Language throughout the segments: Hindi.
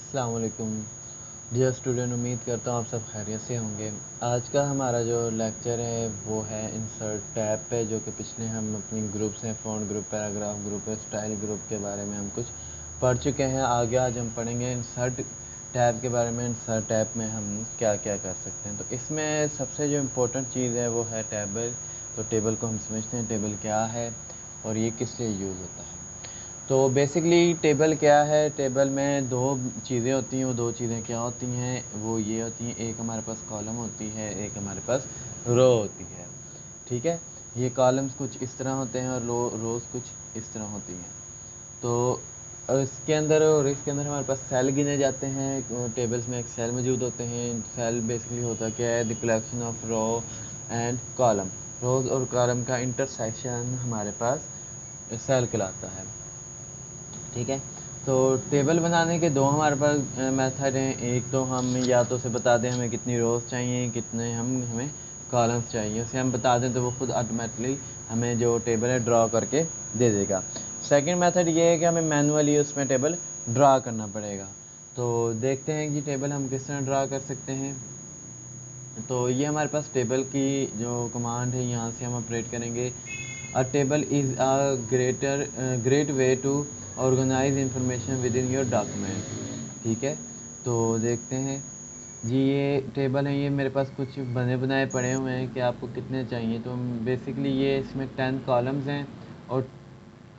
अस्सलाम वालेकुम डियर स्टूडेंट, उम्मीद करता हूँ आप सब खैरियत से होंगे। आज का हमारा जो लेक्चर है वो है इंसर्ट टैब पे, जो कि पिछले हम अपनी ग्रुप्स हैं, font group, paragraph group, style group के बारे में हम कुछ पढ़ चुके हैं। आगे आज हम पढ़ेंगे इंसर्ट टैब के बारे में। इंसर्ट टैब में हम क्या क्या कर सकते हैं। तो इसमें सबसे जो इम्पोर्टेंट चीज़ है वो है टेबल। तो टेबल को हम समझते हैं, टेबल क्या है और ये किस लिए यूज़ होता है। तो बेसिकली टेबल क्या है, टेबल में दो चीज़ें होती हैं। वो दो चीज़ें क्या होती हैं, वो ये होती हैं, एक हमारे पास कॉलम होती है, एक हमारे पास रो होती है। ठीक है, ये कॉलम्स कुछ इस तरह होते हैं और रोज़ कुछ इस तरह होती हैं। तो इसके अंदर और इसके अंदर हमारे पास सेल गिने जाते हैं। टेबल्स में एक सेल मौजूद होते हैं। सेल बेसिकली होता क्या है, the collection of row and column. Rows और कॉलम का इंटरसेक्शन हमारे पास सेल कहलाता है। ठीक है, तो टेबल बनाने के दो हमारे पास मेथड हैं। एक तो हम या तो उसे बता दें हमें कितनी रोज़ चाहिए, कितने हमें कॉलम्स चाहिए, उसे हम बता दें तो वो खुद ऑटोमेटिकली हमें जो टेबल है ड्रा करके दे देगा। सेकंड मेथड ये है कि हमें मैनुअली उसमें टेबल ड्रा करना पड़ेगा। तो देखते हैं कि टेबल हम किस तरह ड्रा कर सकते हैं। तो ये हमारे पास टेबल की जो कमांड है, यहाँ से हम ऑपरेट करेंगे। A table is a great way to organise information within your document. ठीक है, तो देखते हैं जी। ये टेबल है, ये मेरे पास कुछ बने बनाए पड़े हुए हैं कि आपको कितने चाहिए। तो बेसिकली ये इसमें 10 कॉलम्स हैं और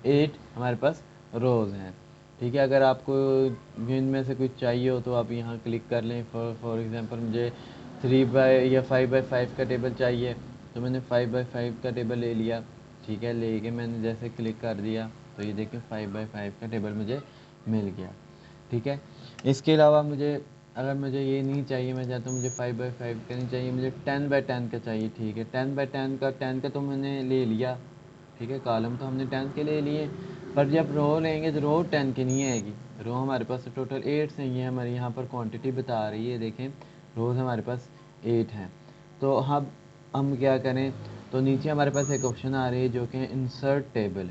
8 हमारे पास रोज़ हैं। ठीक है, अगर आपको इनमें से कुछ चाहिए हो तो आप यहाँ क्लिक कर लें। फॉर एग्ज़ाम्पल मुझे 3 बाय 5 का टेबल चाहिए, तो मैंने 5 बाय 5 का टेबल ले लिया। ठीक है, लेके मैंने जैसे क्लिक कर दिया तो ये देखिए 5 बाय 5 का टेबल मुझे मिल गया। ठीक है, इसके अलावा मुझे, अगर मुझे ये नहीं चाहिए, मैं चाहता हूँ मुझे 5 बाय 5 का नहीं चाहिए, मुझे 10 बाय 10 का चाहिए। ठीक है, 10 बाय 10 का तो मैंने ले लिया। ठीक है, कॉलम तो हमने 10 के ले लिए, पर जब रो लेंगे तो रो 10 की नहीं आएगी। रो हमारे पास टोटल 8 से ही है, हमारे यहाँ पर क्वांटिटी बता रही है। देखें, रोज़ हमारे पास 8 हैं। तो हम क्या करें, तो नीचे हमारे पास एक ऑप्शन आ रही है जो कि इंसर्ट टेबल।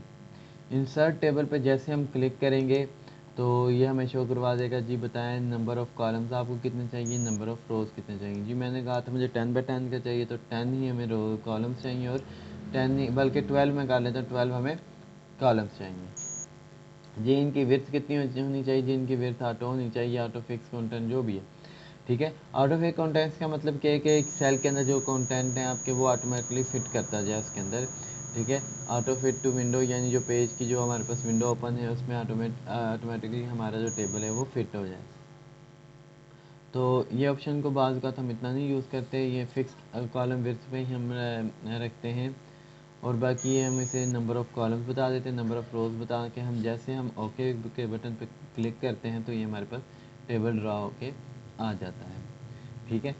इंसर्ट टेबल पे जैसे हम क्लिक करेंगे तो ये हमें शो करवा देगा जी, बताएं नंबर ऑफ़ कॉलम्स आपको कितने चाहिए, नंबर ऑफ़ रोज़ कितने चाहिए। जी मैंने कहा था मुझे 10 बाय 10 का चाहिए, तो 10 ही हमें रो कॉलम्स चाहिए, और 10 नहीं बल्कि 12 में कर लेते हैं, 12 हमें कॉलम्स चाहिए। जी इनकी विड्थ कितनी होनी चाहिए, जी इनकी विड्थ ऑटो होनी चाहिए, ऑटो फिक्स कंटेंट जो भी है। ठीक है, ऑटो फिक्स कंटेंट्स का मतलब क्या है कि एक सेल के अंदर जो कंटेंट है आपके वो ऑटोमेटिकली फिट करता जाए उसके अंदर। ठीक है, ऑटो फिट टू विंडो, यानी जो पेज की जो हमारे पास विंडो ओपन है उसमें ऑटोमेटिकली हमारा जो टेबल है वो फिट हो जाए। तो ये ऑप्शन को बाज़ का हम इतना नहीं यूज़ करते, ये फिक्स कॉलम विड्थ पे ही हम रखते हैं, और बाकी ये हम इसे नंबर ऑफ़ कॉलम्स बता देते हैं, नंबर ऑफ़ रोज़ बता के हम जैसे हम ओके के बटन पे क्लिक करते हैं तो ये हमारे पास टेबल ड्रा होके आ जाता है। ठीक है,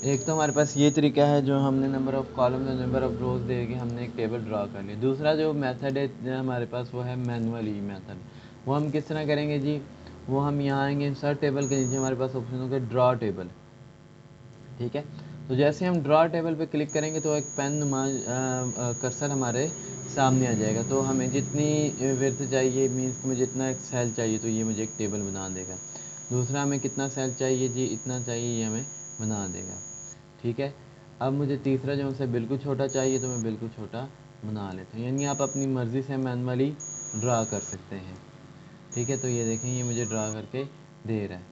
एक तो हमारे पास ये तरीका है जो हमने नंबर ऑफ़ कॉलम्स और नंबर ऑफ़ रोज़ दे के हमने एक टेबल ड्रा कर लिया। दूसरा जो मेथड है हमारे पास वो है मैनुअली मेथड। वो हम किस तरह करेंगे जी, वो हम यहाँ आएंगे, इंसर्ट टेबल के नीचे हमारे पास ऑप्शन होगा ड्रा टेबल। ठीक है, तो जैसे हम ड्रा टेबल पे क्लिक करेंगे तो एक पेन नुमा कर्सर हमारे सामने आ जाएगा। तो हमें जितनी विड्थ चाहिए, मीन्स कि मुझे जितना एक सेल चाहिए तो ये मुझे एक टेबल बना देगा। दूसरा हमें कितना सेल चाहिए, जी इतना चाहिए, ये हमें बना देगा। ठीक है, अब मुझे तीसरा जो उनसे बिल्कुल छोटा चाहिए तो मैं बिल्कुल छोटा बना लेता हूँ, यानी आप अपनी मर्ज़ी से मैनुअली ड्रा कर सकते हैं। ठीक है, तो ये देखें ये मुझे ड्रा करके दे रहा है।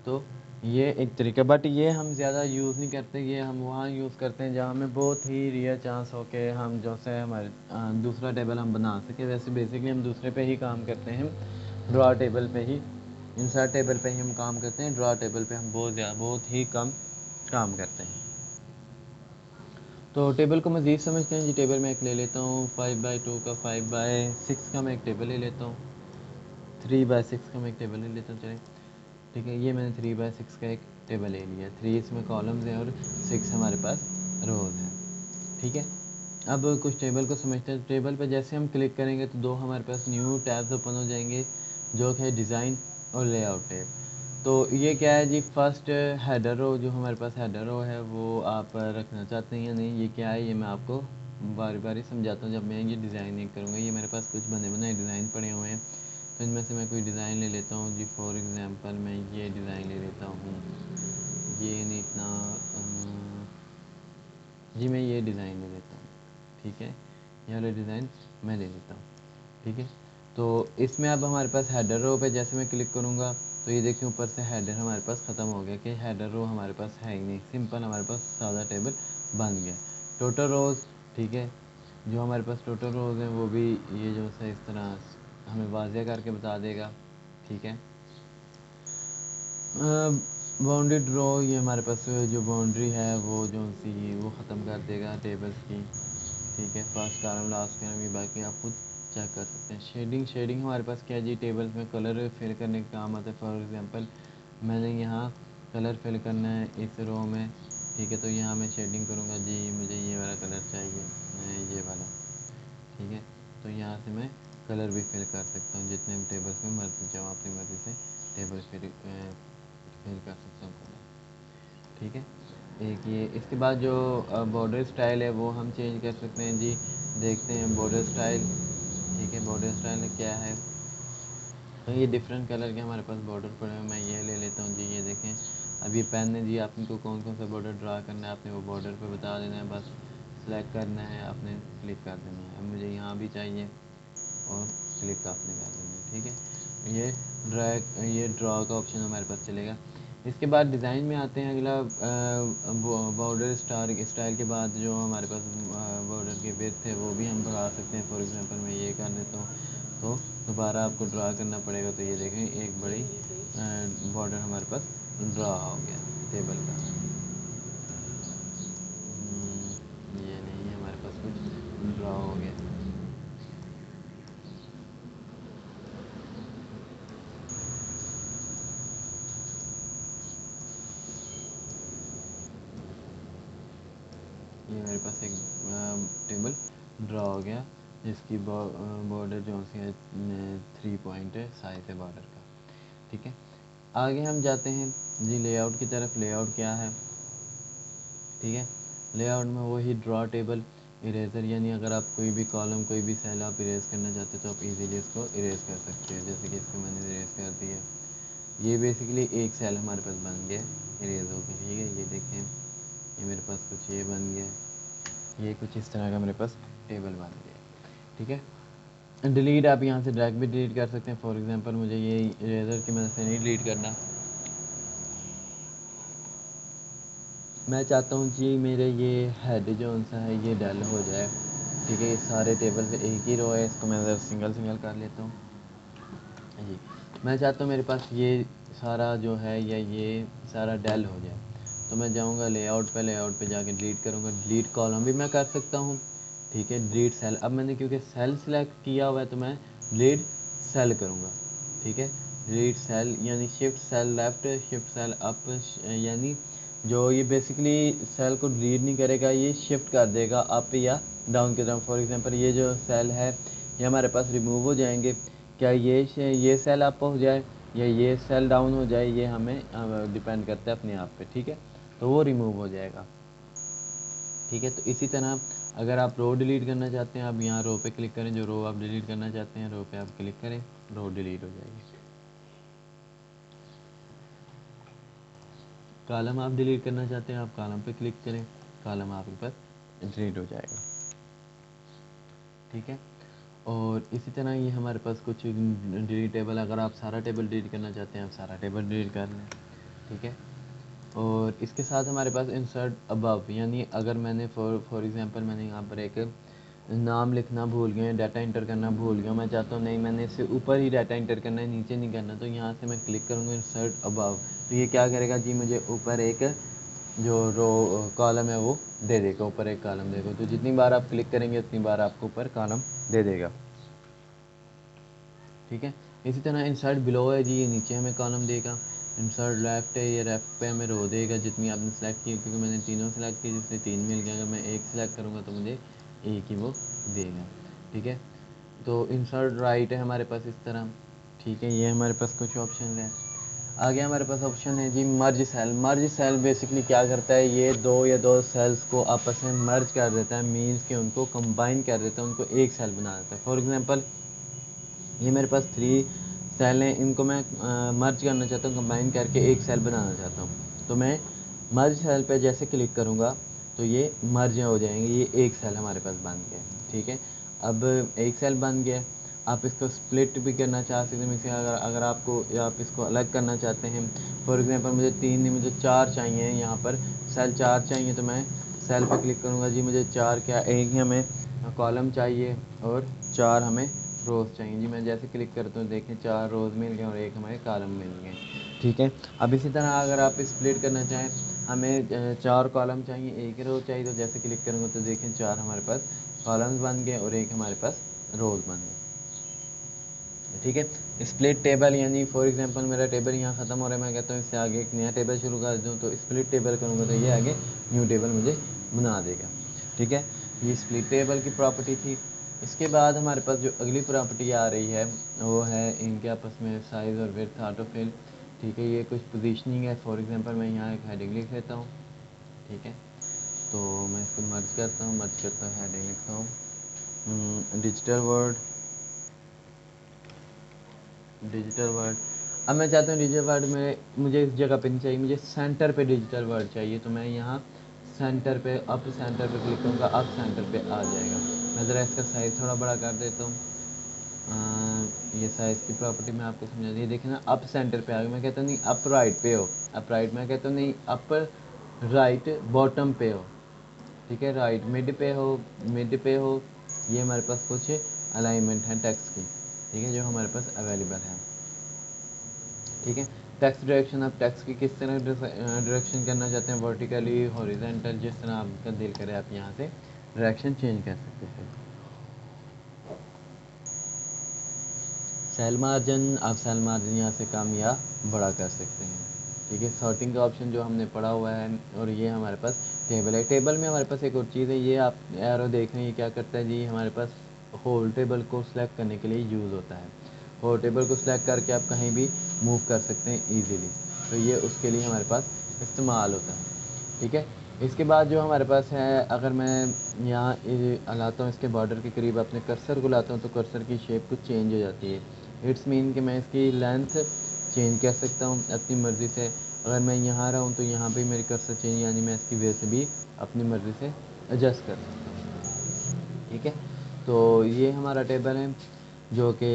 तो ये एक तरीका, बट ये हम ज़्यादा यूज़ नहीं करते, ये हम वहाँ यूज़ करते हैं जहाँ हमें बहुत ही रेयर चांस हो के हम जो से हमारे दूसरा टेबल हम बना सके। वैसे बेसिकली हम दूसरे पे ही काम करते हैं, ड्रा टेबल पे ही, इंसर्ट टेबल पे ही हम काम करते हैं। ड्रा टेबल पे हम बहुत ही कम काम करते हैं। तो टेबल को मज़ीद समझते हैं जी। टेबल मैं एक ले लेता हूँ 5 बाय 2 का, 5 बाय 6 का मैं एक टेबल ले लेता हूँ, 3 बाय 6 का मैं एक टेबल ले लेता हूँ। चलें, ठीक है, ये मैंने 3 बाय 6 का एक टेबल ले लिया। 3 इसमें कॉलम्स हैं और 6 हमारे पास रोज़ हैं। ठीक है, अब कुछ टेबल को समझते हैं। टेबल पे जैसे हम क्लिक करेंगे तो दो हमारे पास न्यू टैब्स ओपन हो जाएंगे, जो कि है डिज़ाइन और लेआउट टैब। तो ये क्या है जी, फर्स्ट हेडर रो, जो हमारे पास हेडर रो है वो आप रखना चाहते हैं या नहीं, ये क्या है ये मैं आपको बारी बारी समझाता हूँ जब मैं ये डिज़ाइनिंग करूँगा। ये मेरे पास कुछ बने बनाए डिज़ाइन पड़े हुए हैं, तो इनमें से मैं कोई डिज़ाइन ले लेता हूँ जी। फॉर एग्ज़ाम्पल मैं ये डिज़ाइन ले लेता हूँ, ये नहीं इतना जी, मैं ये डिज़ाइन ले लेता हूँ, ठीक है, ये वाला डिज़ाइन मैं ले लेता हूँ, ठीक है। तो इसमें अब हमारे पास हेडर रो पे जैसे मैं क्लिक करूँगा तो ये देखिए ऊपर से हेडर हमारे पास ख़त्म हो गया कि हेडर रो हमारे पास है ही नहीं, सिंपल हमारे पास सादा टेबल बन गया। टोटल रोज़, ठीक है, जो हमारे पास टोटल रोज़ हैं वो भी ये जो है इस तरह हमें वाज़िया करके बता देगा, ठीक है। बाउंडेड रो, ये हमारे पास जो बाउंड्री है वो जो सी वो ख़त्म कर देगा टेबल्स की, ठीक है। फर्स्ट कॉलम लास्ट कॉलम ये बाकी आप खुद चेक कर सकते हैं। शेडिंग हमारे पास क्या है जी, टेबल्स में कलर फिल करने का काम आता है। फॉर एग्जांपल मैंने यहाँ कलर फिल करना है इस रो में, ठीक है, तो यहाँ मैं शेडिंग करूँगा जी, मुझे ये वाला कलर चाहिए, ये वाला, ठीक है। तो यहाँ से मैं कलर भी फिल कर सकता हूँ जितने टेबल्स में मर्जी चाहो, अपनी मर्ज़ी से टेबल फिल कर सकता हूँ कलर, ठीक है। एक ये, इसके बाद जो बॉर्डर स्टाइल है वो हम चेंज कर सकते हैं जी। देखते हैं बॉर्डर स्टाइल, ठीक है, बॉर्डर स्टाइल क्या है। तो ये डिफरेंट कलर के हमारे पास बॉर्डर पड़े हैं, मैं ये ले लेता हूँ जी। ये देखें, अब ये पेन है जी, आपको कौन कौन सा बॉर्डर ड्रा करना है आपने वो बॉर्डर पे बता देना है, बस सेलेक्ट करना है आपने, क्लिक कर देना है। अब मुझे यहाँ भी चाहिए और क्लिक आपने कर देना है, ठीक है। ये ड्रा का ऑप्शन हमारे पास चलेगा। इसके बाद डिज़ाइन में आते हैं, अगला बॉर्डर स्टाइल के बाद जो हमारे पास बॉर्डर की विड्थ है वो भी हम बढ़ा सकते हैं। फॉर एग्जांपल मैं ये कर देता हूँ तो दोबारा आपको ड्रा करना पड़ेगा। तो ये देखें एक बड़ी बॉर्डर हमारे पास ड्रा हो गया टेबल का। ये नहीं है, हमारे पास कुछ ड्रा हो गया। ये मेरे पास एक टेबल ड्रा हो गया जिसकी बॉर्डर जो है 3 पॉइंट है साइज है बॉर्डर का, ठीक है। आगे हम जाते हैं जी लेआउट की तरफ। लेआउट क्या है, ठीक है। लेआउट में वही ड्रॉ टेबल इरेजर, यानी अगर आप कोई भी कॉलम कोई भी सेल आप इरेज करना चाहते हो तो आप इजीली इसको इरेज कर सकते हो, जैसे कि इसको मैंने इरेज कर दिया। ये बेसिकली एक सेल हमारे पास बन गया इरेज हो गया, ठीक है। ये देखें, ये मेरे पास कुछ ये बन गया, ये कुछ इस तरह का मेरे पास टेबल बन गया, ठीक है। डिलीट आप यहाँ से डायरेक्ट भी डिलीट कर सकते हैं। फॉर एग्जांपल मुझे ये इरेजर की मदद से नहीं डिलीट करना, मैं चाहता हूँ जी मेरे ये हेड जो सा है ये डल हो जाए, ठीक है। ये सारे टेबल पे एक ही रो है, इसको मैं ज़रा सिंगल सिंगल कर लेता हूँ जी। मैं चाहता हूँ मेरे पास ये सारा जो है या ये सारा डल हो जाए, तो मैं जाऊँगा लेआउट पे जाके डिलीट करूँगा। डिलीट कॉलम भी मैं कर सकता हूँ, ठीक है। डिलीट सेल, अब मैंने क्योंकि सेल सेलेक्ट किया हुआ है तो मैं डिलीट सेल करूँगा, ठीक है। डिलीट सेल यानी shift cell left, shift cell up, यानी जो ये बेसिकली सेल को डिलीट नहीं करेगा, ये शिफ्ट कर देगा अप या डाउन की तरफ। फॉर एग्जांपल ये जो सेल है ये हमारे पास रिमूव हो जाएंगे, क्या ये सेल अप हो जाए या ये सेल डाउन हो जाए, ये हमें डिपेंड करता है अपने आप पे, ठीक है। तो वो रिमूव हो जाएगा, ठीक है। तो इसी तरह अगर आप रो डिलीट करना चाहते हैं, आप यहाँ रो पे क्लिक करें, जो रो आप डिलीट करना चाहते हैं रो पे आप क्लिक करें, रो डिलीट हो जाएगी। कॉलम आप डिलीट करना चाहते हैं, आप कॉलम पे क्लिक करें, कॉलम आपके पास डिलीट हो जाएगा, ठीक है। और इसी तरह ये हमारे पास कुछ डिलीट टेबल, अगर आप सारा टेबल डिलीट करना चाहते हैं आप सारा टेबल डिलीट कर लें, ठीक है। और इसके साथ हमारे पास इंसर्ट अबव, यानी अगर मैंने फॉर एग्जांपल मैंने यहाँ पर एक नाम लिखना भूल गया, डाटा इंटर करना भूल गया, मैं चाहता हूँ नहीं मैंने इससे ऊपर ही डाटा इंटर करना है, नीचे नहीं करना, तो यहाँ से मैं क्लिक करूँगा इंसर्ट अबव, तो ये क्या करेगा जी, मुझे ऊपर एक जो रो कॉलम है वो दे देगा, ऊपर एक कॉलम देगा। तो जितनी बार आप क्लिक करेंगे उतनी बार आपको ऊपर कॉलम दे देगा, ठीक है। इसी तरह इंसर्ट बिलो है जी, ये नीचे हमें कॉलम देगा। इंसर्ट लेफ्ट है, ये लेफ्ट पे हमें रो देगा जितनी आपने सेलेक्ट की, क्योंकि मैंने तीनों सेलेक्ट की जिससे 3 मिल गया। अगर मैं एक सेलेक्ट करूँगा तो मुझे एक ही वो देगा, ठीक है। तो इंसर्ट राइट है हमारे पास इस तरह, ठीक है। ये हमारे पास कुछ ऑप्शन है। आगे हमारे पास ऑप्शन है जी merge cell. Merge cell basically क्या करता है, ये दो सेल्स को आपस में मर्ज कर देता है, मीन्स कि उनको कंबाइन कर देता है, उनको एक सेल बना देता है। फॉर एग्जांपल ये मेरे पास सेल हैं इनको मैं मर्ज करना चाहता हूँ, कंबाइन करके एक सेल बनाना चाहता हूँ। तो मैं मर्ज सेल पे जैसे क्लिक करूँगा तो ये मर्ज हो जाएंगे, ये एक सेल हमारे पास बन गया। ठीक है, अब एक सेल बन गया। आप इसको स्प्लिट भी करना चाह सकते हैं, इसे अगर आपको या आप इसको अलग करना चाहते हैं। फॉर एग्जांपल मुझे 3 नहीं मुझे 4 चाहिए, यहाँ पर सेल 4 चाहिए, तो मैं सेल पे क्लिक करूँगा जी, मुझे 4 क्या, एक ही हमें कॉलम चाहिए और 4 हमें रोज़ चाहिए जी। मैं जैसे क्लिक करता हूँ देखें 4 रोज़ मिल गए और एक हमारे कॉलम मिल गए। ठीक है, अब इसी तरह अगर आप स्प्लिट करना चाहें, हमें 4 कॉलम चाहिए, एक ही रो चाहिए, तो जैसे क्लिक करूँगा तो देखें 4 हमारे पास कॉलम्स बन गए और एक हमारे पास रोज़ बन गए। ठीक है, स्प्लिट टेबल यानी फॉर एग्जांपल मेरा टेबल यहाँ ख़त्म हो रहा है, मैं कहता हूँ इससे आगे एक नया टेबल शुरू कर दूँ, तो स्प्लिट टेबल करूँगा तो ये आगे न्यू टेबल मुझे बना देगा। ठीक है, ये स्प्लिट टेबल की प्रॉपर्टी थी। इसके बाद हमारे पास जो अगली प्रॉपर्टी आ रही है वो है इनके आपस में साइज़ और विड्थ ऑटोफिल। ठीक है, ये कुछ पोजीशनिंग है। फॉर एग्जांपल मैं यहाँ एक हेडिंग लिख लेता हूँ। ठीक है, तो मैं इसको मर्ज करता हूँ, हेडिंग लिखता हूँ डिजिटल वर्ड। अब मैं चाहता हूँ डिजिटल वर्ड में मुझे इस जगह पे नहीं चाहिए, मुझे सेंटर पे डिजिटल वर्ड चाहिए, तो मैं यहाँ सेंटर पे अप सेंटर पे क्लिक करूँगा, अप सेंटर पे आ जाएगा। मैं ज़रा इसका साइज़ थोड़ा बड़ा कर देता हूँ। ये साइज़ की प्रॉपर्टी मैं आपको समझा दी, देखें ना, अप सेंटर पे आ गया। मैं कहता हूँ नहीं अप राइट पे हो, अप राइट, मैं कहता हूँ नहीं अप राइट बॉटम पे हो। ठीक है, राइट मिड पे हो। ये हमारे पास कुछ अलाइनमेंट है टेक्स्ट की। ठीक है, जो हमारे पास अवेलेबल है। ठीक है, टेक्स्ट डायरेक्शन, आप टेक्स्ट की किस तरह डायरेक्शन करना चाहते हैं, वर्टिकली, हॉरिजॉन्टल, जिस तरह आपका दिल करे आप यहाँ से डायरेक्शन चेंज कर सकते हैं। सेल मार्जिन, आप सेल मार्जिन यहाँ से कम या बड़ा कर सकते हैं। ठीक है, सॉर्टिंग का ऑप्शन जो हमने पढ़ा हुआ है, और ये हमारे पास टेबल है। टेबल में हमारे पास एक और चीज़ है, ये आप एरो देख रहे हैं, ये क्या करता है जी, हमारे पास होल टेबल को सिलेक्ट करने के लिए यूज़ होता है। होल टेबल को सिलेक्ट करके आप कहीं भी मूव कर सकते हैं ईजीली, तो ये उसके लिए हमारे पास इस्तेमाल होता है। ठीक है, इसके बाद जो हमारे पास है, अगर मैं यहाँ लाता हूँ इसके बॉर्डर के करीब अपने कर्सर को लाता हूँ, तो कर्सर की शेप कुछ चेंज हो जाती है। इट्स मीन कि मैं इसकी लेंथ चेंज कर सकता हूँ अपनी मर्ज़ी से। अगर मैं यहाँ रहा हूँ तो यहाँ पे मेरी कर्सर चेंज, यानी मैं इसकी वेट भी अपनी मर्ज़ी से एडजस्ट कर सकता हूँ। ठीक है, तो ये हमारा टेबल है जो कि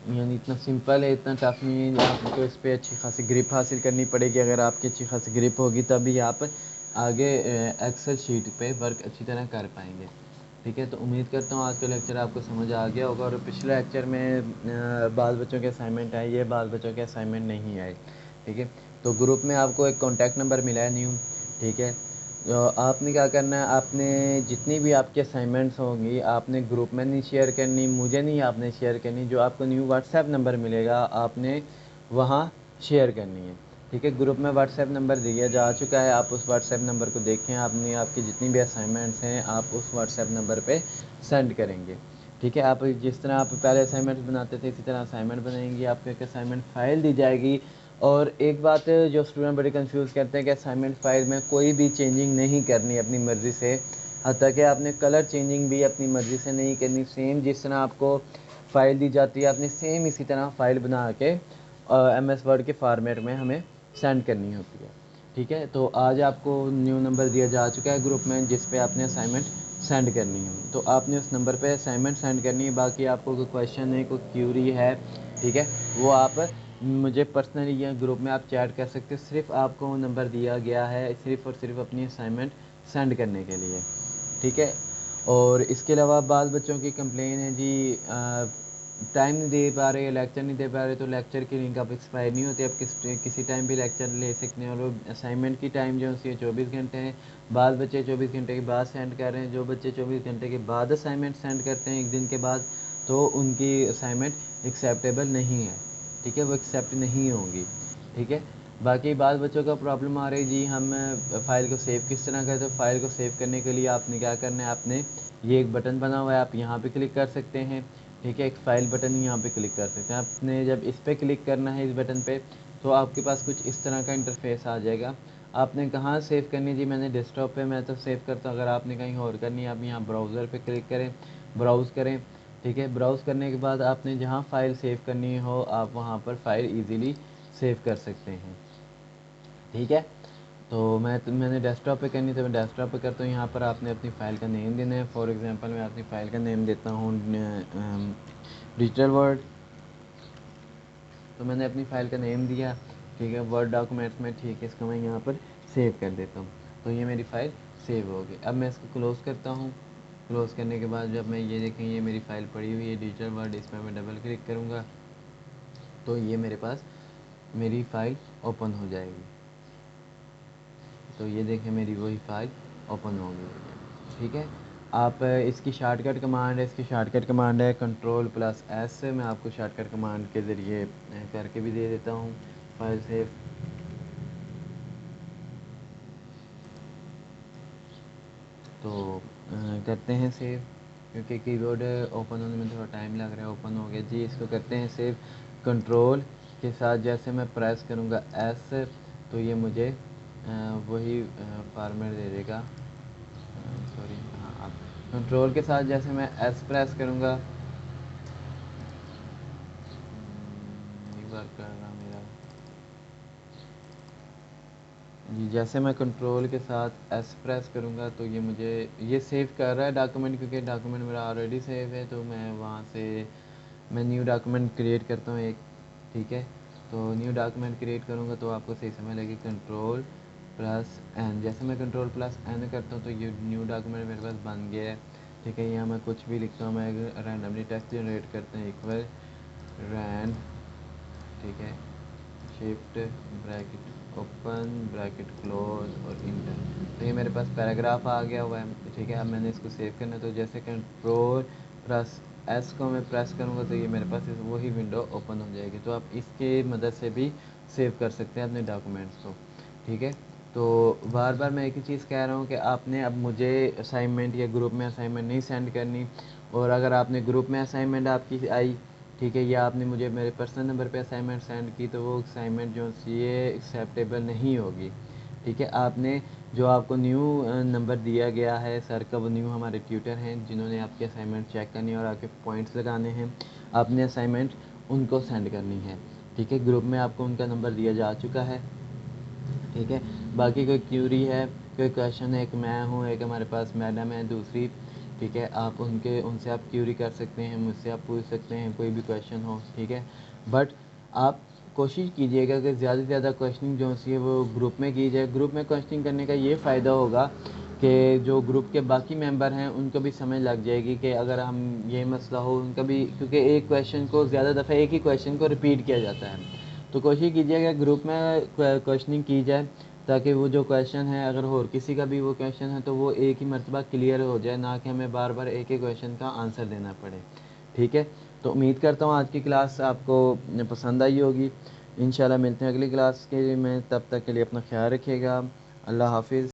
यानी इतना सिंपल है, इतना टफ नहीं है। आपको इस पर अच्छी खासी ग्रिप हासिल करनी पड़ेगी। अगर आपकी अच्छी खासी ग्रिप होगी तभी आप आगे एक्सेल शीट पे वर्क अच्छी तरह कर पाएंगे। ठीक है, तो उम्मीद करता हूँ आज का लेक्चर आपको समझ आ गया होगा। और पिछले लेक्चर में बाल बच्चों के असाइनमेंट आए, ये बाल बच्चों के असाइनमेंट नहीं आए। ठीक है, तो ग्रुप में आपको एक कॉन्टैक्ट नंबर मिला है न्यू। ठीक है, तो आपने क्या करना है, आपने जितनी भी आपके असाइनमेंट्स होंगी आपने ग्रुप में नहीं शेयर करनी, मुझे नहीं आपने शेयर करनी, जो आपको न्यू व्हाट्सएप नंबर मिलेगा आपने वहाँ शेयर करनी है। ठीक है, ग्रुप में व्हाट्सएप नंबर दिया जा चुका है, आप उस व्हाट्सएप नंबर को देखें। आपने आपकी जितनी भी असाइनमेंट्स हैं आप उस व्हाट्सएप नंबर पे सेंड करेंगे। ठीक है, आप जिस तरह आप पहले असाइनमेंट्स बनाते थे इसी तरह असाइनमेंट बनाएंगे, आपको एक असाइनमेंट फ़ाइल दी जाएगी। और एक बात जो स्टूडेंट बड़े कंफ्यूज करते हैं कि असाइनमेंट फ़ाइल में कोई भी चेंजिंग नहीं करनी अपनी मर्ज़ी से, हत्ता कि आपने कलर चेंजिंग भी अपनी मर्ज़ी से नहीं करनी। सेम जिस तरह आपको फ़ाइल दी जाती है आपने सेम इसी तरह फ़ाइल बना के MS वर्ड के फॉर्मेट में हमें सेंड करनी होती है। ठीक है, तो आज आपको न्यू नंबर दिया जा चुका है ग्रुप में जिस पे आपने असाइनमेंट सेंड करनी है, तो आपने उस नंबर पे असाइनमेंट सेंड करनी है। बाकी आपको कोई क्वेश्चन है, कोई क्यूरी है, ठीक है, वो आप मुझे पर्सनली या ग्रुप में आप चैट कर सकते हो। सिर्फ आपको नंबर दिया गया है सिर्फ और सिर्फ अपनी असाइनमेंट सेंड करने के लिए। ठीक है, और इसके अलावा बाल बच्चों की कंप्लेन है जी, टाइम नहीं दे पा रहे, लेक्चर नहीं दे पा रहे, तो लेक्चर की लिंक आप एक्सपायर नहीं होती, आप किसी टाइम भी लेक्चर ले सकते हैं। और असाइनमेंट की टाइम जो है 24 घंटे हैं। बाल बच्चे 24 घंटे के बाद सेंड कर रहे हैं। जो बच्चे 24 घंटे के बाद असाइनमेंट सेंड करते हैं एक दिन के बाद, तो उनकी असाइनमेंट एक्सेप्टेबल नहीं है। ठीक है, वो एक्सेप्ट नहीं होंगी। ठीक है, बाकी बाल बच्चों का प्रॉब्लम आ रही जी, हम फ़ाइल को सेव किस तरह करें। तो फाइल को सेव करने के लिए आपने क्या करना है, आपने ये एक बटन बना हुआ है, आप यहाँ पे क्लिक कर सकते हैं। ठीक है, एक फ़ाइल बटन यहाँ पे क्लिक कर सकते हैं। आपने जब इस पर क्लिक करना है इस बटन पे, तो आपके पास कुछ इस तरह का इंटरफेस आ जाएगा। आपने कहाँ सेव करनी जी, मैंने डेस्कटॉप पे मैं तो सेव करता हूँ। अगर आपने कहीं और करनी है आप यहाँ ब्राउज़र पे क्लिक करें, ब्राउज़ करें, ठीक है। ब्राउज़ करने के बाद आपने जहाँ फ़ाइल सेव करनी हो आप वहाँ पर फ़ाइल इजीली सेव कर सकते हैं। ठीक है। तो मैंने डेस्कटॉप पे करनी, तो मैं डेस्कटॉप पे करता हूँ। यहाँ पर आपने अपनी फ़ाइल का नेम देना है। फॉर एग्जांपल मैं अपनी फ़ाइल का नेम देता हूँ डिजिटल वर्ड। तो मैंने अपनी फ़ाइल का नेम दिया, ठीक है, वर्ड डॉक्यूमेंट्स में। ठीक है, इसको मैं यहाँ पर सेव कर देता हूँ। तो ये मेरी फ़ाइल सेव हो गई। अब मैं इसको क्लोज़ करता हूँ। क्लोज़ करने के बाद जब मैं ये देखें ये मेरी फ़ाइल पड़ी हुई है डिजिटल वर्ड, इस पर मैं डबल क्लिक करूँगा तो ये मेरे पास मेरी फ़ाइल ओपन हो जाएगी। तो ये देखें मेरी वही फ़ाइल ओपन हो गई है। ठीक है। आप इसकी शॉर्टकट कमांड है, इसकी शॉर्टकट कमांड है Ctrl+S। मैं आपको शॉर्टकट कमांड के ज़रिए करके भी दे देता हूँ फाइल सेव। तो करते हैं सेव, क्योंकि कीबोर्ड ओपन होने में थोड़ा टाइम लग रहा है। ओपन हो गया जी। इसको करते हैं सेव। कंट्रोल के साथ जैसे मैं प्रेस करूँगा एस, तो ये मुझे वही फॉर्मेट दे देगा। सॉरी, हाँ। अब कंट्रोल के साथ जैसे मैं एस प्रेस करूँगा, नहीं वर्क कर रहा मेरा जी। जैसे मैं कंट्रोल के साथ एस प्रेस करूँगा तो ये मुझे ये सेव कर रहा है डॉक्यूमेंट, क्योंकि डॉक्यूमेंट मेरा ऑलरेडी सेव है। तो मैं वहाँ से मैं न्यू डॉक्यूमेंट क्रिएट करता हूँ एक। ठीक है। तो न्यू डॉक्यूमेंट क्रिएट करूँगा तो आपको सही समय लगे। Ctrl+N, जैसे मैं Ctrl+N करता हूँ तो ये न्यू डॉक्यूमेंट मेरे पास बन गया है। ठीक है। यहाँ मैं कुछ भी लिखता हूँ, मैं रैंडमली टेक्स्ट जनरेट करते हैं इक्वल रैंड। ठीक है। Shift bracket open bracket close और इंटर। तो ये मेरे पास पैराग्राफ आ गया हुआ है। ठीक है। अब मैंने इसको सेव करना है, तो जैसे Ctrl+S को मैं प्रेस करूँगा तो ये मेरे पास वही विंडो ओपन हो जाएगी। तो आप इसके मदद से भी सेव कर सकते हैं अपने डॉक्यूमेंट्स को। ठीक है। तो बार बार मैं एक ही चीज़ कह रहा हूँ कि आपने अब मुझे असाइनमेंट या ग्रुप में असाइनमेंट नहीं सेंड करनी। और अगर आपने ग्रुप में असाइनमेंट आपकी आई, ठीक है, या आपने मुझे मेरे पर्सनल नंबर पे असाइनमेंट सेंड की, तो वो असाइनमेंट जो ये एक्सेप्टेबल नहीं होगी। ठीक है। आपने जो आपको न्यू नंबर दिया गया है सर का, वो न्यू हमारे ट्यूटर हैं जिन्होंने आपके असाइनमेंट चेक करनी है और आपके पॉइंट्स लगाने हैं। आपने असाइनमेंट उनको सेंड करनी है। ठीक है। ग्रुप में आपको उनका नंबर दिया जा चुका है। ठीक है। बाकी कोई क्यूरी है, कोई क्वेश्चन है, एक मैं हूँ, एक हमारे पास मैडम है दूसरी। ठीक है। आप उनसे आप क्यूरी कर सकते हैं, मुझसे आप पूछ सकते हैं कोई भी क्वेश्चन हो। ठीक है। बट आप कोशिश कीजिएगा कि ज़्यादा से ज़्यादा क्वेश्चनिंग जो सी है वो ग्रुप में की जाए। ग्रुप में क्वेश्चनिंग करने का ये फ़ायदा होगा कि जो ग्रुप के बाकी मेंबर हैं उनको भी समझ लग जाएगी कि अगर हम ये मसला हो उनका भी, क्योंकि एक क्वेश्चन को ज़्यादा दफ़ा एक ही क्वेश्चन को रिपीट किया जाता है। तो कोशिश कीजिएगा ग्रुप में क्वेश्चनिंग की जाए, ताकि वो जो क्वेश्चन है अगर और किसी का भी वो क्वेश्चन है तो वो एक ही मरतबा क्लियर हो जाए, ना कि हमें बार बार एक ही क्वेश्चन का आंसर देना पड़े। ठीक है। तो उम्मीद करता हूँ आज की क्लास आपको पसंद आई होगी। इंशाल्लाह मिलते हैं अगली क्लास के में, तब तक के लिए अपना ख्याल रखिएगा। अल्लाह हाफिज़।